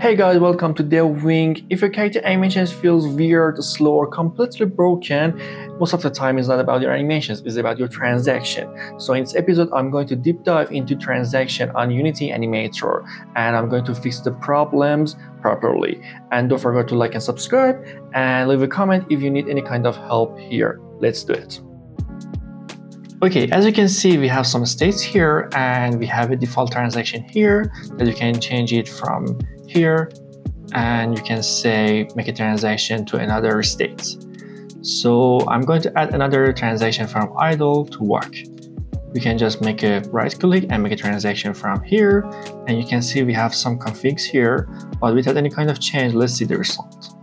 Hey guys, welcome to Dev Wing. If your character animations feels weird, slow, or completely broken, most of the time it's not about your animations, it's about your transaction. So in this episode, I'm going to deep dive into transaction on Unity Animator, and I'm going to fix the problems properly. And don't forget to like and subscribe, and leave a comment if you need any kind of help here. Let's do it. Okay, as you can see, we have some states here, and we have a default transaction here that you can change it from here, and you can say make a transaction to another state. So I'm going to add another transaction from idle to work. We can just make a right click and make a transaction from here, and you can see we have some configs here, but without any kind of change. Let's see the result.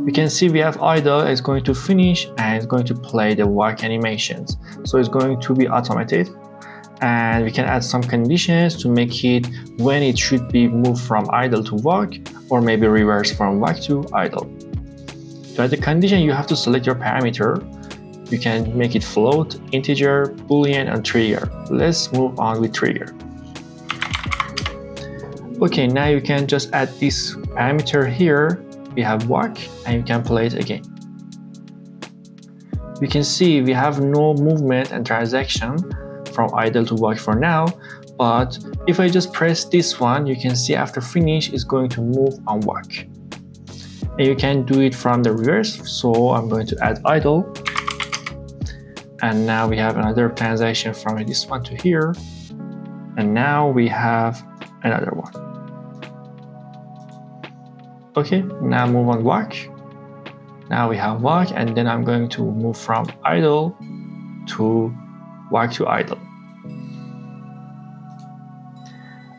We can see we have idle is going to finish and it's going to play the work animations. So it's going to be automated, and we can add some conditions to make it when it should be moved from idle to work, or maybe reverse from work to idle. To add the condition, you have to select your parameter. You can make it float, integer, boolean, and trigger. Let's move on with trigger. Okay, now you can just add this parameter here. We have work, and you can play it again. You can see we have no movement and transaction from idle to work for now, but if I just press this one, you can see after finish it's going to move on work. And you can do it from the reverse, so I'm going to add idle, and now we have another transaction from this one to here, and now we have another one. Okay, now move on work. Now we have work, and then I'm going to move from idle to work to idle.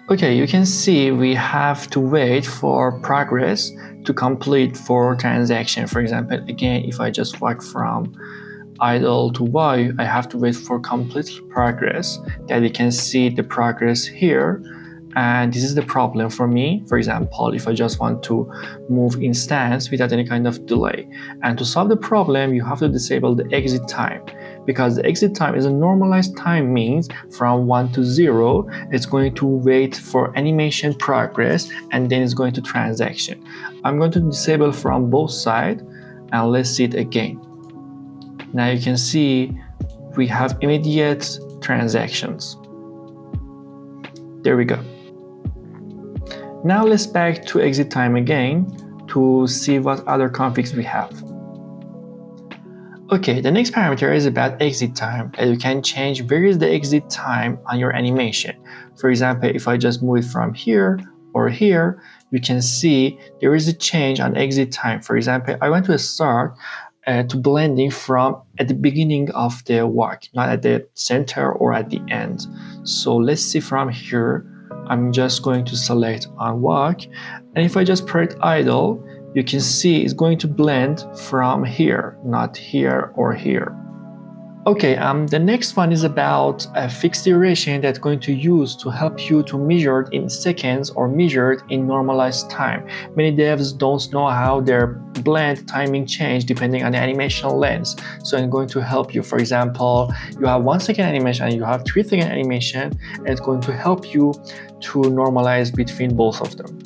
Okay, you can see we have to wait for progress to complete for transaction. For example, again, if I just work from idle to work, I have to wait for complete progress, that you can see the progress here. And this is the problem for me. For example, if I just want to move instance without any kind of delay. And to solve the problem, you have to disable the exit time, because the exit time is a normalized time, means from 1 to 0, it's going to wait for animation progress, and then it's going to transaction. I'm going to disable from both sides, and let's see it again. Now you can see we have immediate transactions. There we go. Now let's back to exit time again to see what other configs we have. Okay, the next parameter is about exit time, and you can change where is the exit time on your animation. For example, if I just move it from here or here, you can see there is a change on exit time. For example, I want to start to blending from at the beginning of the work, not at the center or at the end. So let's see from here. I'm just going to select on work, and if I just press idle, you can see it's going to blend from here, not here or here. Okay, the next one is about a fixed duration that's going to use to help you to measure it in seconds or measure it in normalized time. Many devs don't know how their blend timing change depending on the animation length. So I'm going to help you. For example, you have 1 second animation and you have 3 second animation, and it's going to help you to normalize between both of them.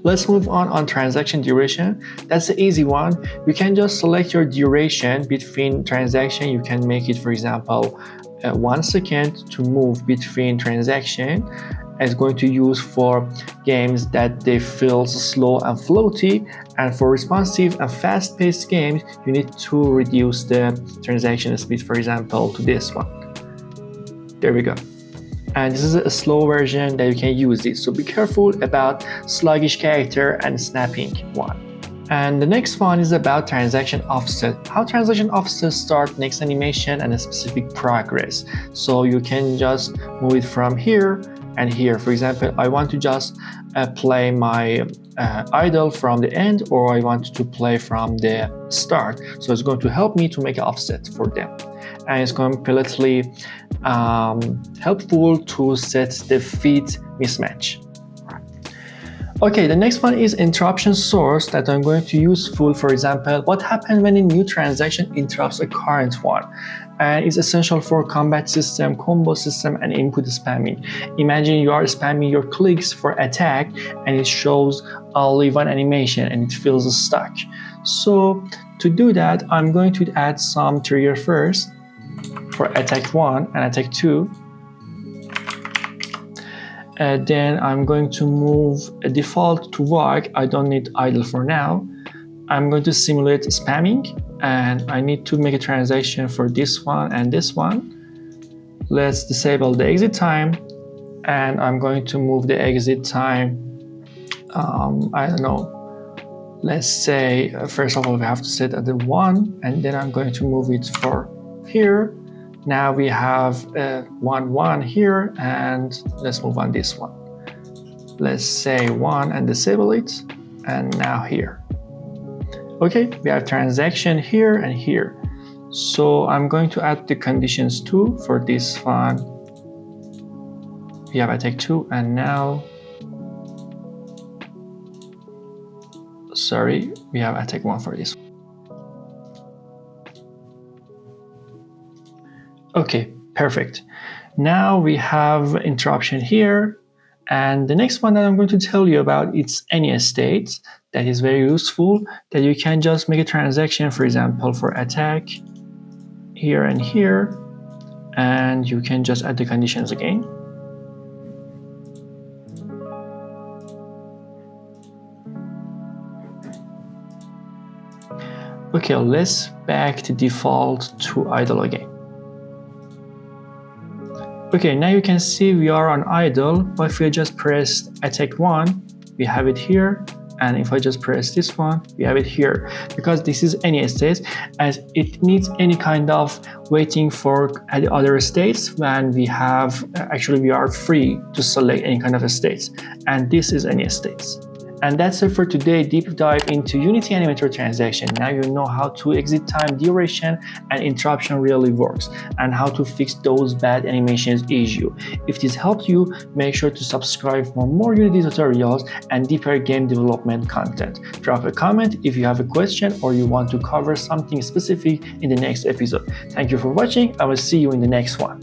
Let's move on transaction duration. That's the easy one. You can just select your duration between transaction. You can make it, for example, 1 second to move between transaction. It's going to use for games that they feel slow and floaty, and for responsive and fast-paced games, you need to reduce the transaction speed, for example, to this one. There we go. And this is a slow version that you can use it. So be careful about sluggish character and snapping one. And the next one is about transaction offset. How transaction offset start next animation and a specific progress. So you can just move it from here and here. For example, I want to just play my idle from the end, or I want to play from the start. So it's going to help me to make an offset for them. And it's completely helpful to set the feed mismatch. Okay, the next one is interruption source that I'm going to use full. For example, what happens when a new transaction interrupts a current one? and it's essential for combat system, combo system, and input spamming. Imagine you are spamming your clicks for attack and it shows only one animation and it feels stuck. So to do that, I'm going to add some trigger first for attack 1 and attack 2. Then I'm going to move a default to walk. I don't need idle for now. I'm going to simulate spamming, and I need to make a transaction for this one and this one. Let's disable the exit time, and I'm going to move the exit time, I don't know, let's say first of all we have to set at the 1, and then I'm going to move it for here. Now we have 1 1 here, and let's move on this one. Let's say 1 and disable it, and now here. Okay, we have transaction here and here. So I'm going to add the conditions too for this one. We have attack 2, and now, sorry, we have attack 1 for this one. Okay, perfect. Now we have interruption here, and the next one that I'm going to tell you about, it's any state. That is very useful, that you can just make a transaction, for example, for attack here and here, and you can just add the conditions again. Okay, let's back to default to idle again. Okay, now you can see we are on idle, but if we just press attack 1, we have it here, and if I just press this one, we have it here. Because this is any state, as it needs any kind of waiting for the other states when we have, actually we are free to select any kind of states, and this is any states. And that's it for today, deep dive into Unity Animator transaction. Now you know how to exit time, duration, and interruption really works, and how to fix those bad animations issue. If this helped you, make sure to subscribe for more Unity tutorials and deeper game development content. Drop a comment if you have a question or you want to cover something specific in the next episode. Thank you for watching. I will see you in the next one.